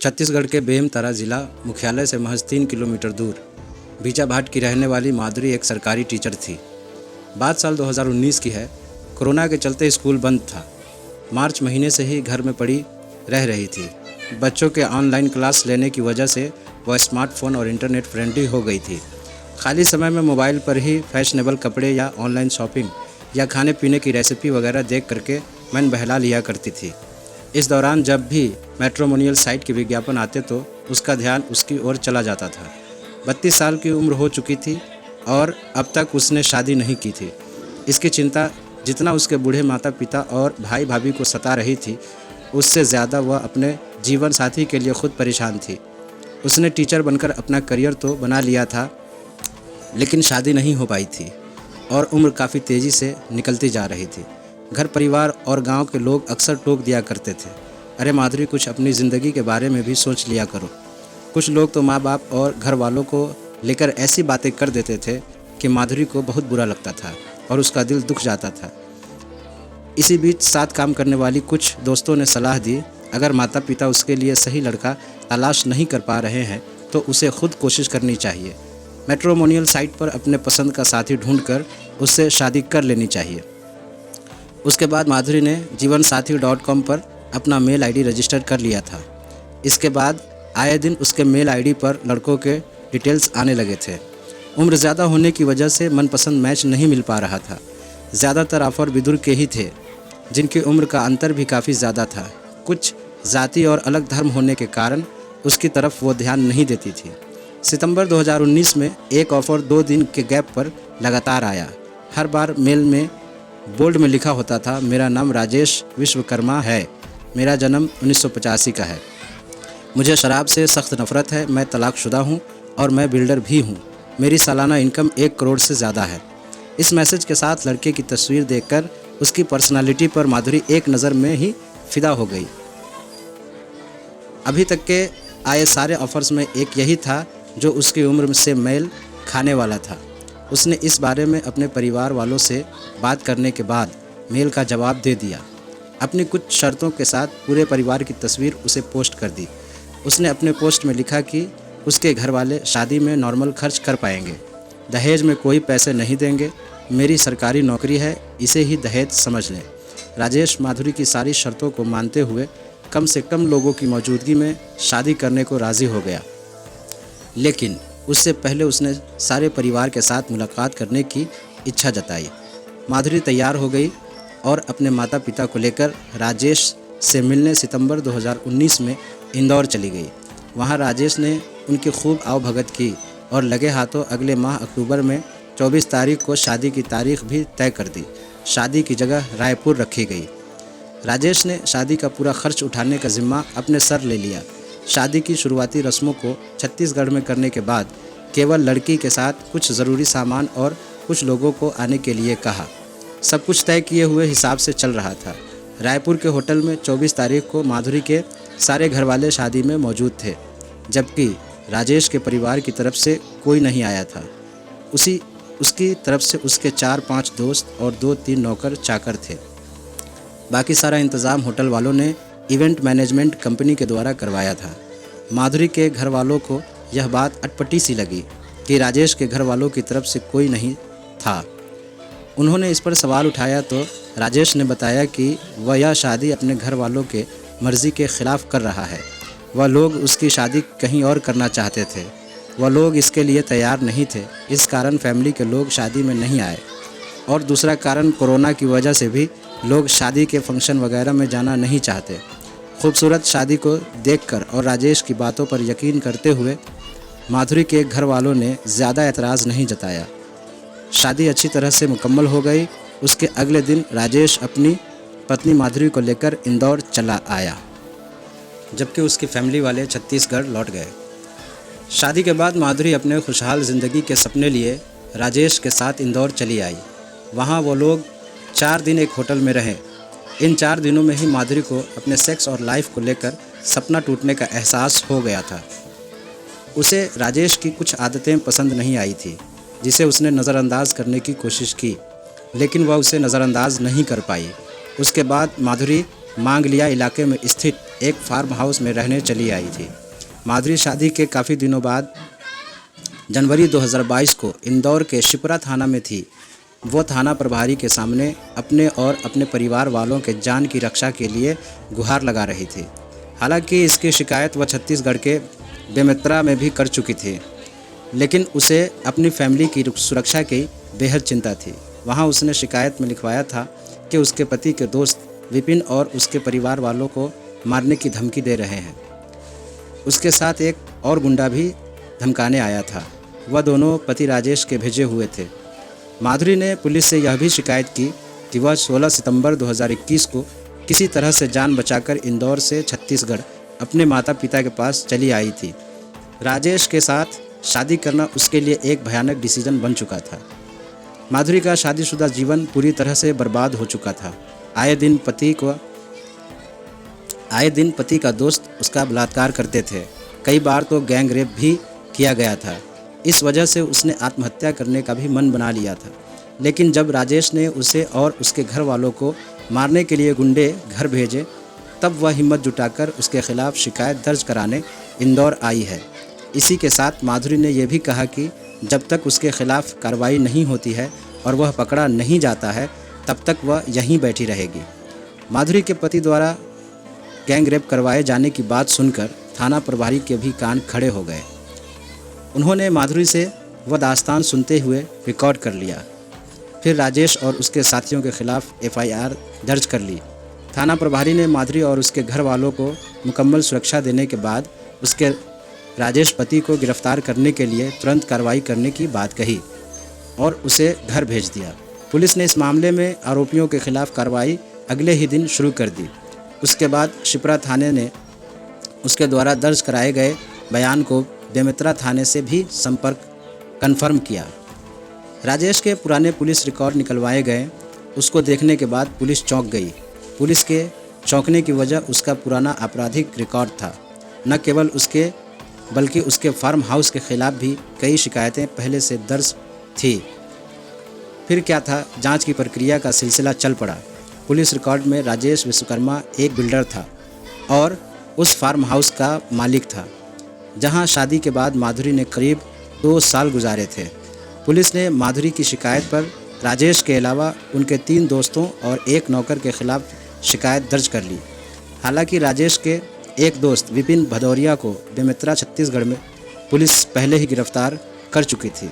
छत्तीसगढ़ के बेमेतरा जिला मुख्यालय से महज 3 किलोमीटर दूर बीजाभाट की रहने वाली माधुरी एक सरकारी टीचर थी। बात साल 2019 की है। कोरोना के चलते स्कूल बंद था। मार्च महीने से ही घर में पड़ी रह रही थी। बच्चों के ऑनलाइन क्लास लेने की वजह से वह स्मार्टफोन और इंटरनेट फ्रेंडली हो गई थी। खाली समय में मोबाइल पर ही फैशनेबल कपड़े या ऑनलाइन शॉपिंग या खाने पीने की रेसिपी वगैरह देख करके मन बहला लिया करती थी। इस दौरान जब भी मैट्रिमोनियल साइट के विज्ञापन आते तो उसका ध्यान उसकी ओर चला जाता था। 32 साल की उम्र हो चुकी थी और अब तक उसने शादी नहीं की थी। इसकी चिंता जितना उसके बूढ़े माता पिता और भाई भाभी को सता रही थी, उससे ज़्यादा वह अपने जीवन साथी के लिए खुद परेशान थी। उसने टीचर बनकर अपना करियर तो बना लिया था, लेकिन शादी नहीं हो पाई थी और उम्र काफ़ी तेज़ी से निकलती जा रही थी। घर परिवार और गांव के लोग अक्सर टोक दिया करते थे, अरे माधुरी, कुछ अपनी ज़िंदगी के बारे में भी सोच लिया करो। कुछ लोग तो माँ बाप और घर वालों को लेकर ऐसी बातें कर देते थे कि माधुरी को बहुत बुरा लगता था और उसका दिल दुख जाता था। इसी बीच साथ काम करने वाली कुछ दोस्तों ने सलाह दी, अगर माता पिता उसके लिए सही लड़का तलाश नहीं कर पा रहे हैं तो उसे खुद कोशिश करनी चाहिए। मैट्रिमोनियल साइट पर अपने पसंद का साथी ढूंढकर उससे शादी कर लेनी चाहिए। उसके बाद माधुरी ने जीवनसाथी.com पर अपना मेल आईडी रजिस्टर कर लिया था। इसके बाद आए दिन उसके मेल आईडी पर लड़कों के डिटेल्स आने लगे थे। उम्र ज़्यादा होने की वजह से मनपसंद मैच नहीं मिल पा रहा था। ज़्यादातर ऑफ़र विदुर के ही थे, जिनकी उम्र का अंतर भी काफ़ी ज़्यादा था। कुछ जाति और अलग धर्म होने के कारण उसकी तरफ वो ध्यान नहीं देती थी। सितंबर 2019 में एक ऑफ़र 2 दिन के गैप पर लगातार आया। हर बार मेल में बोल्ड में लिखा होता था, मेरा नाम राजेश विश्वकर्मा है, मेरा जन्म 1985 का है, मुझे शराब से सख्त नफ़रत है, मैं तलाकशुदा हूँ और मैं बिल्डर भी हूँ, मेरी सालाना इनकम 1 करोड़ से ज़्यादा है। इस मैसेज के साथ लड़के की तस्वीर देखकर उसकी पर्सनालिटी पर माधुरी एक नज़र में ही फिदा हो गई। अभी तक के आए सारे ऑफ़र्स में एक यही था जो उसकी उम्र से मेल खाने वाला था। उसने इस बारे में अपने परिवार वालों से बात करने के बाद मेल का जवाब दे दिया। अपनी कुछ शर्तों के साथ पूरे परिवार की तस्वीर उसे पोस्ट कर दी। उसने अपने पोस्ट में लिखा कि उसके घर वाले शादी में नॉर्मल खर्च कर पाएंगे, दहेज में कोई पैसे नहीं देंगे, मेरी सरकारी नौकरी है, इसे ही दहेज समझ लें। राजेश माधुरी की सारी शर्तों को मानते हुए कम से कम लोगों की मौजूदगी में शादी करने को राज़ी हो गया, लेकिन उससे पहले उसने सारे परिवार के साथ मुलाकात करने की इच्छा जताई। माधुरी तैयार हो गई और अपने माता पिता को लेकर राजेश से मिलने सितंबर 2019 में इंदौर चली गई। वहां राजेश ने उनकी खूब आवभगत की और लगे हाथों अगले माह अक्टूबर में 24 तारीख को शादी की तारीख भी तय कर दी। शादी की जगह रायपुर रखी गई। राजेश ने शादी का पूरा खर्च उठाने का जिम्मा अपने सर ले लिया। शादी की शुरुआती रस्मों को छत्तीसगढ़ में करने के बाद केवल लड़की के साथ कुछ ज़रूरी सामान और कुछ लोगों को आने के लिए कहा। सब कुछ तय किए हुए हिसाब से चल रहा था। रायपुर के होटल में 24 तारीख को माधुरी के सारे घरवाले शादी में मौजूद थे, जबकि राजेश के परिवार की तरफ से कोई नहीं आया था। उसकी तरफ से उसके 4-5 दोस्त और 2-3 नौकर चाकर थे। बाकी सारा इंतज़ाम होटल वालों ने इवेंट मैनेजमेंट कंपनी के द्वारा करवाया था। माधुरी के घर वालों को यह बात अटपटी सी लगी कि राजेश के घर वालों की तरफ से कोई नहीं था। उन्होंने इस पर सवाल उठाया तो राजेश ने बताया कि वह यह शादी अपने घर वालों के मर्ज़ी के ख़िलाफ़ कर रहा है। वह लोग उसकी शादी कहीं और करना चाहते थे। वह लोग इसके लिए तैयार नहीं थे, इस कारण फैमिली के लोग शादी में नहीं आए। और दूसरा कारण, कोरोना की वजह से भी लोग शादी के फंक्शन वगैरह में जाना नहीं चाहते। खूबसूरत शादी को देखकर और राजेश की बातों पर यकीन करते हुए माधुरी के घर वालों ने ज़्यादा एतराज़ नहीं जताया। शादी अच्छी तरह से मुकम्मल हो गई। उसके अगले दिन राजेश अपनी पत्नी माधुरी को लेकर इंदौर चला आया, जबकि उसकी फैमिली वाले छत्तीसगढ़ लौट गए। शादी के बाद माधुरी अपने खुशहाल ज़िंदगी के सपने लिए राजेश के साथ इंदौर चली आई। वहाँ वो लोग 4 दिन एक होटल में रहे। इन 4 दिनों में ही माधुरी को अपने सेक्स और लाइफ को लेकर सपना टूटने का एहसास हो गया था। उसे राजेश की कुछ आदतें पसंद नहीं आई थी, जिसे उसने नज़रअंदाज करने की कोशिश की, लेकिन वह उसे नज़रअंदाज नहीं कर पाई। उसके बाद माधुरी मांगलिया इलाके में स्थित एक फार्म हाउस में रहने चली आई थी। माधुरी शादी के काफ़ी दिनों बाद जनवरी 2022 को इंदौर के शिप्रा थाना में थी। वो थाना प्रभारी के सामने अपने और अपने परिवार वालों के जान की रक्षा के लिए गुहार लगा रही थी। हालांकि इसकी शिकायत वह छत्तीसगढ़ के बेमेतरा में भी कर चुकी थी, लेकिन उसे अपनी फैमिली की सुरक्षा की बेहद चिंता थी। वहाँ उसने शिकायत में लिखवाया था कि उसके पति के दोस्त विपिन और उसके परिवार वालों को मारने की धमकी दे रहे हैं। उसके साथ एक और गुंडा भी धमकाने आया था। वह दोनों पति राजेश के भेजे हुए थे। माधुरी ने पुलिस से यह भी शिकायत की कि वह 16 सितंबर 2021 को किसी तरह से जान बचाकर इंदौर से छत्तीसगढ़ अपने माता पिता के पास चली आई थी। राजेश के साथ शादी करना उसके लिए एक भयानक डिसीजन बन चुका था। माधुरी का शादीशुदा जीवन पूरी तरह से बर्बाद हो चुका था। आए दिन पति का दोस्त उसका बलात्कार करते थे। कई बार तो गैंग रेप भी किया गया था। इस वजह से उसने आत्महत्या करने का भी मन बना लिया था। लेकिन जब राजेश ने उसे और उसके घर वालों को मारने के लिए गुंडे घर भेजे, तब वह हिम्मत जुटाकर उसके खिलाफ शिकायत दर्ज कराने इंदौर आई है। इसी के साथ माधुरी ने यह भी कहा कि जब तक उसके खिलाफ कार्रवाई नहीं होती है और वह पकड़ा नहीं जाता है, तब तक वह यहीं बैठी रहेगी। माधुरी के पति द्वारा गैंग रेप करवाए जाने की बात सुनकर थाना प्रभारी के भी कान खड़े हो गए। उन्होंने माधुरी से वह दास्तान सुनते हुए रिकॉर्ड कर लिया। फिर राजेश और उसके साथियों के खिलाफ FIR दर्ज कर ली। थाना प्रभारी ने माधुरी और उसके घर वालों को मुकम्मल सुरक्षा देने के बाद उसके राजेश पति को गिरफ्तार करने के लिए तुरंत कार्रवाई करने की बात कही और उसे घर भेज दिया। पुलिस ने इस मामले में आरोपियों के खिलाफ कार्रवाई अगले ही दिन शुरू कर दी। उसके बाद शिप्रा थाने ने उसके द्वारा दर्ज कराए गए बयान को बेमेतरा थाने से भी संपर्क कन्फर्म किया। राजेश के पुराने पुलिस रिकॉर्ड निकलवाए गए। उसको देखने के बाद पुलिस चौंक गई। पुलिस के चौंकने की वजह उसका पुराना आपराधिक रिकॉर्ड था। न केवल उसके बल्कि उसके फार्म हाउस के खिलाफ भी कई शिकायतें पहले से दर्ज थी। फिर क्या था, जांच की प्रक्रिया का सिलसिला चल पड़ा। पुलिस रिकॉर्ड में राजेश विश्वकर्मा एक बिल्डर था और उस फार्म हाउस का मालिक था, जहां शादी के बाद माधुरी ने करीब 2 साल गुजारे थे। पुलिस ने माधुरी की शिकायत पर राजेश के अलावा उनके 3 दोस्तों और एक नौकर के खिलाफ शिकायत दर्ज कर ली। हालांकि राजेश के एक दोस्त विपिन भदौरिया को बेमेतरा छत्तीसगढ़ में पुलिस पहले ही गिरफ्तार कर चुकी थी।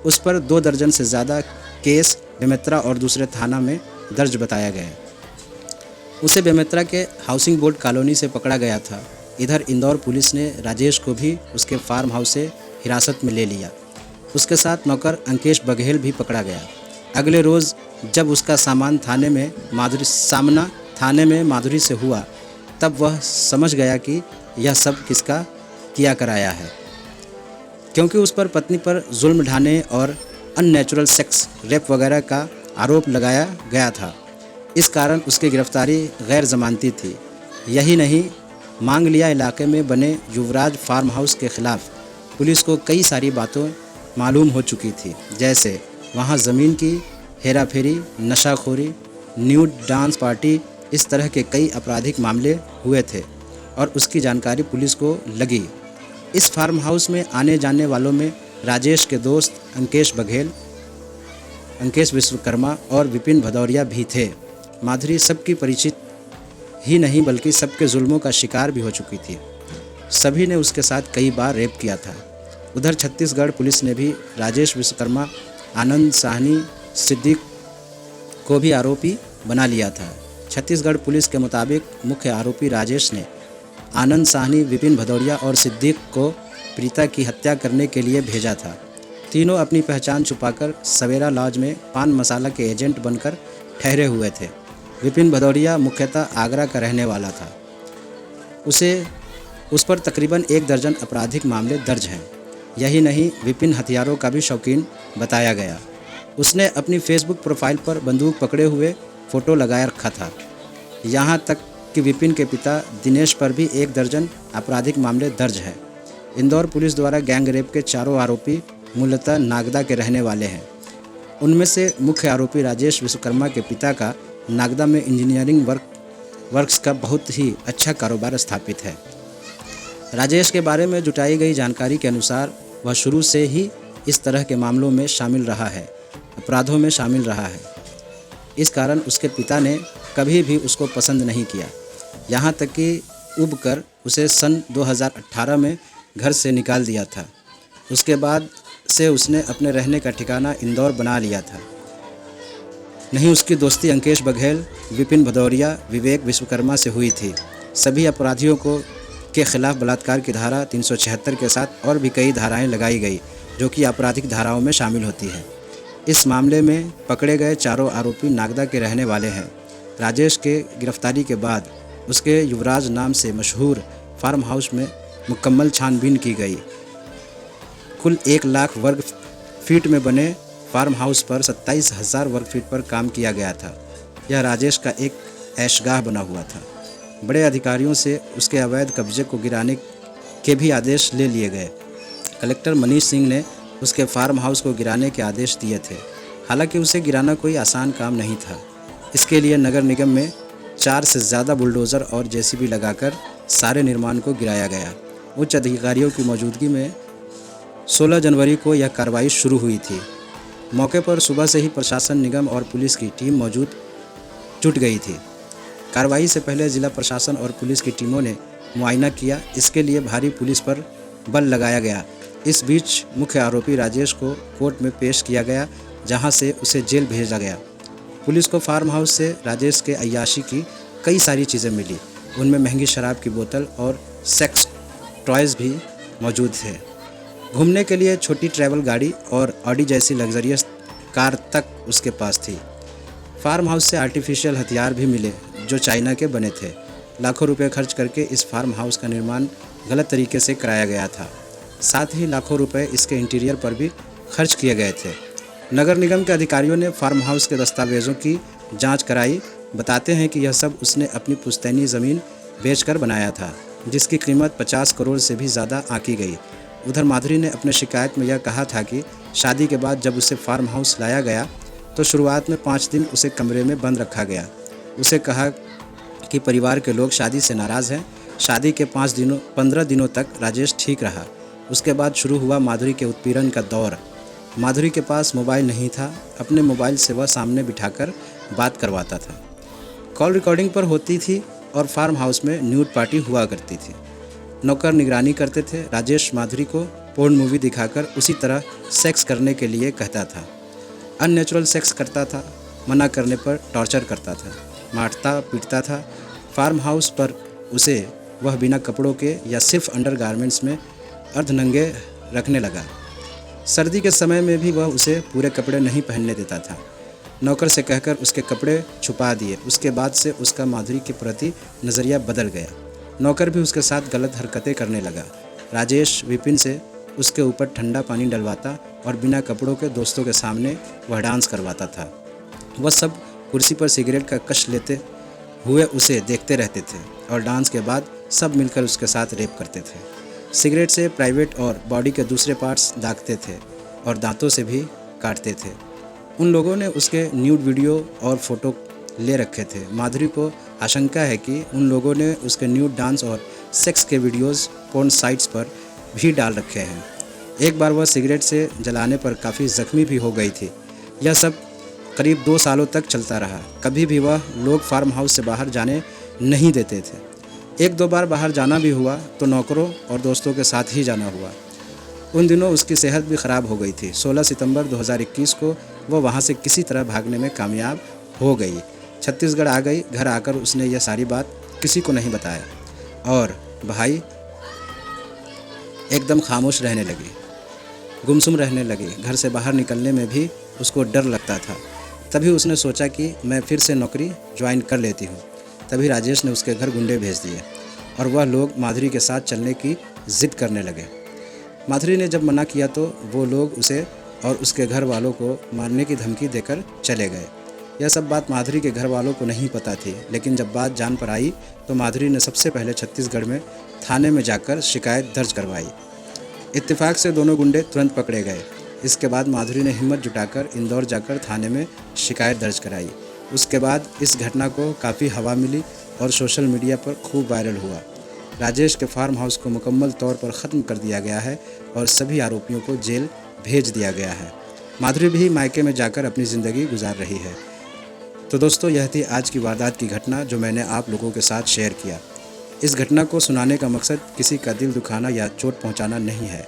उस पर 2 दर्जन से ज़्यादा केस बेमेतरा और दूसरे थाना में दर्ज बताया गया। उसे बेमेतरा के हाउसिंग बोर्ड कॉलोनी से पकड़ा गया था। इधर इंदौर पुलिस ने राजेश को भी उसके फार्म हाउस से हिरासत में ले लिया। उसके साथ नौकर अंकेश बघेल भी पकड़ा गया। अगले रोज़ जब उसका सामना थाने में माधुरी से हुआ, तब वह समझ गया कि यह सब किसका किया कराया है, क्योंकि उस पर पत्नी पर जुल्म ढाने और अननेचुरल सेक्स, रेप वगैरह का आरोप लगाया गया था। इस कारण उसकी गिरफ्तारी गैर जमानती थी। यही नहीं, मांगलिया इलाके में बने युवराज फार्म हाउस के खिलाफ पुलिस को कई सारी बातें मालूम हो चुकी थी, जैसे वहाँ ज़मीन की हेराफेरी, नशाखोरी, न्यूड डांस पार्टी, इस तरह के कई आपराधिक मामले हुए थे और उसकी जानकारी पुलिस को लगी। इस फार्म हाउस में आने जाने वालों में राजेश के दोस्त अंकेश बघेल, अंकेश विश्वकर्मा और विपिन भदौरिया भी थे। माधुरी सबकी परिचित ही नहीं बल्कि सबके जुल्मों का शिकार भी हो चुकी थी। सभी ने उसके साथ कई बार रेप किया था। उधर छत्तीसगढ़ पुलिस ने भी राजेश विश्वकर्मा, आनंद साहनी, सिद्दीक को भी आरोपी बना लिया था। छत्तीसगढ़ पुलिस के मुताबिक मुख्य आरोपी राजेश ने आनंद साहनी, विपिन भदौरिया और सिद्दीक को प्रीता की हत्या करने के लिए भेजा था। तीनों अपनी पहचान छुपाकर सवेरा लॉज में पान मसाला के एजेंट बनकर ठहरे हुए थे। विपिन भदौरिया मुख्यतः आगरा का रहने वाला था। उस पर तकरीबन 1 दर्जन आपराधिक मामले दर्ज हैं। यही नहीं, विपिन हथियारों का भी शौकीन बताया गया। उसने अपनी फेसबुक प्रोफाइल पर बंदूक पकड़े हुए फ़ोटो लगाए रखा था। यहाँ तक कि विपिन के पिता दिनेश पर भी 1 दर्जन आपराधिक मामले दर्ज हैं। इंदौर पुलिस द्वारा गैंग रेप के 4 आरोपी मूलतः नागदा के रहने वाले हैं। उनमें से मुख्य आरोपी राजेश विश्वकर्मा के पिता का नागदा में इंजीनियरिंग वर्क वर्क्स का बहुत ही अच्छा कारोबार स्थापित है। राजेश के बारे में जुटाई गई जानकारी के अनुसार वह शुरू से ही इस तरह के मामलों में शामिल रहा है, अपराधों में शामिल रहा है। इस कारण उसके पिता ने कभी भी उसको पसंद नहीं किया, यहाँ तक कि उब कर उसे सन 2018 में घर से निकाल दिया था। उसके बाद से उसने अपने रहने का ठिकाना इंदौर बना लिया था। नहीं उसकी दोस्ती अंकेश बघेल, विपिन भदौरिया, विवेक विश्वकर्मा से हुई थी। सभी अपराधियों के खिलाफ बलात्कार की धारा 376 के साथ और भी कई धाराएं लगाई गई जो कि आपराधिक धाराओं में शामिल होती है। इस मामले में पकड़े गए चारों आरोपी नागदा के रहने वाले हैं। राजेश के गिरफ्तारी के बाद उसके युवराज नाम से मशहूर फार्म हाउस में मुकम्मल छानबीन की गई। कुल 1 लाख वर्ग फीट में बने फार्म हाउस पर 27,000 वर्ग फीट पर काम किया गया था। यह राजेश का एक ऐशगाह बना हुआ था। बड़े अधिकारियों से उसके अवैध कब्जे को गिराने के भी आदेश ले लिए गए। कलेक्टर मनीष सिंह ने उसके फार्म हाउस को गिराने के आदेश दिए थे। हालांकि उसे गिराना कोई आसान काम नहीं था। इसके लिए नगर निगम में 4 से ज़्यादा बुलडोज़र और जेसीबी लगाकर सारे निर्माण को गिराया गया। उच्च अधिकारियों की मौजूदगी में 16 जनवरी को यह कार्रवाई शुरू हुई थी। मौके पर सुबह से ही प्रशासन, निगम और पुलिस की टीम जुट गई थी। कार्रवाई से पहले जिला प्रशासन और पुलिस की टीमों ने मुआयना किया। इसके लिए भारी पुलिस पर बल लगाया गया। इस बीच मुख्य आरोपी राजेश को कोर्ट में पेश किया गया, जहां से उसे जेल भेजा गया। पुलिस को फार्म हाउस से राजेश के अय्याशी की कई सारी चीज़ें मिली। उनमें महंगी शराब की बोतल और सेक्स टॉयज़ भी मौजूद थे। घूमने के लिए छोटी ट्रैवल गाड़ी और ऑडी जैसी लग्जरियस कार तक उसके पास थी। फार्म हाउस से आर्टिफिशियल हथियार भी मिले जो चाइना के बने थे। लाखों रुपए खर्च करके इस फार्म हाउस का निर्माण गलत तरीके से कराया गया था। साथ ही लाखों रुपए इसके इंटीरियर पर भी खर्च किए गए थे। नगर निगम के अधिकारियों ने फार्म हाउस के दस्तावेज़ों की जांच कराई। बताते हैं कि यह सब उसने अपनी पुश्तैनी ज़मीन बेचकर बनाया था, जिसकी कीमत 50 करोड़ से भी ज़्यादा आंकी गई। उधर माधुरी ने अपने शिकायत में यह कहा था कि शादी के बाद जब उसे फार्म हाउस लाया गया तो शुरुआत में 5 दिन उसे कमरे में बंद रखा गया। उसे कहा कि परिवार के लोग शादी से नाराज़ हैं। शादी के 15 दिनों तक राजेश ठीक रहा। उसके बाद शुरू हुआ माधुरी के उत्पीड़न का दौर। माधुरी के पास मोबाइल नहीं था। अपने मोबाइल से वह सामने बिठाकर बात करवाता था। कॉल रिकॉर्डिंग पर होती थी और फार्म हाउस में न्यूड पार्टी हुआ करती थी। नौकर निगरानी करते थे। राजेश माधुरी को पोर्न मूवी दिखाकर उसी तरह सेक्स करने के लिए कहता था। अननेचुरल सेक्स करता था। मना करने पर टॉर्चर करता था, मारता पीटता था। फार्म हाउस पर उसे वह बिना कपड़ों के या सिर्फ अंडर गारमेंट्स में अर्धनंगे रखने लगा। सर्दी के समय में भी वह उसे पूरे कपड़े नहीं पहनने देता था। नौकर से कहकर उसके कपड़े छुपा दिए। उसके बाद से उसका माधुरी के प्रति नज़रिया बदल गया। नौकर भी उसके साथ गलत हरकतें करने लगा। राजेश विपिन से उसके ऊपर ठंडा पानी डलवाता और बिना कपड़ों के दोस्तों के सामने वह डांस करवाता था। वह सब कुर्सी पर सिगरेट का कश लेते हुए उसे देखते रहते थे और डांस के बाद सब मिलकर उसके साथ रेप करते थे। सिगरेट से प्राइवेट और बॉडी के दूसरे पार्ट्स दागते थे और दांतों से भी काटते थे। उन लोगों ने उसके न्यूड वीडियो और फोटो ले रखे थे। माधुरी को आशंका है कि उन लोगों ने उसके न्यूड डांस और सेक्स के वीडियोस पोर्न साइट्स पर भी डाल रखे हैं। एक बार वह सिगरेट से जलाने पर काफ़ी ज़ख्मी भी हो गई थी। यह सब करीब 2 सालों तक चलता रहा। कभी भी वह लोग फार्म हाउस से बाहर जाने नहीं देते थे। 1-2 बार बाहर जाना भी हुआ तो नौकरों और दोस्तों के साथ ही जाना हुआ। उन दिनों उसकी सेहत भी ख़राब हो गई थी। 16 सितंबर 2021 को वह वहाँ से किसी तरह भागने में कामयाब हो गई। छत्तीसगढ़ आ गई। घर आकर उसने यह सारी बात किसी को नहीं बताया और भाई एकदम खामोश रहने लगी, गुमसुम रहने लगी। घर से बाहर निकलने में भी उसको डर लगता था। तभी उसने सोचा कि मैं फिर से नौकरी ज्वाइन कर लेती हूँ। तभी राजेश ने उसके घर गुंडे भेज दिए और वह लोग माधुरी के साथ चलने की ज़िद करने लगे। माधुरी ने जब मना किया तो वो लोग उसे और उसके घर वालों को मारने की धमकी देकर चले गए। यह सब बात माधुरी के घर वालों को नहीं पता थी, लेकिन जब बात जान पर आई तो माधुरी ने सबसे पहले छत्तीसगढ़ में थाने में जाकर शिकायत दर्ज करवाई। इत्तेफाक से दोनों गुंडे तुरंत पकड़े गए। इसके बाद माधुरी ने हिम्मत जुटाकर इंदौर जाकर थाने में शिकायत दर्ज कराई। उसके बाद इस घटना को काफ़ी हवा मिली और सोशल मीडिया पर खूब वायरल हुआ। राजेश के फार्म हाउस को मुकम्मल तौर पर ख़त्म कर दिया गया है और सभी आरोपियों को जेल भेज दिया गया है। माधुरी भी मायके में जाकर अपनी ज़िंदगी गुजार रही है। तो दोस्तों, यह थी आज की वारदात की घटना जो मैंने आप लोगों के साथ शेयर किया। इस घटना को सुनाने का मकसद किसी का दिल दुखाना या चोट पहुंचाना नहीं है,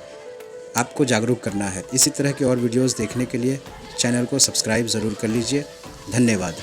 आपको जागरूक करना है। इसी तरह के और वीडियोस देखने के लिए चैनल को सब्सक्राइब ज़रूर कर लीजिए। धन्यवाद।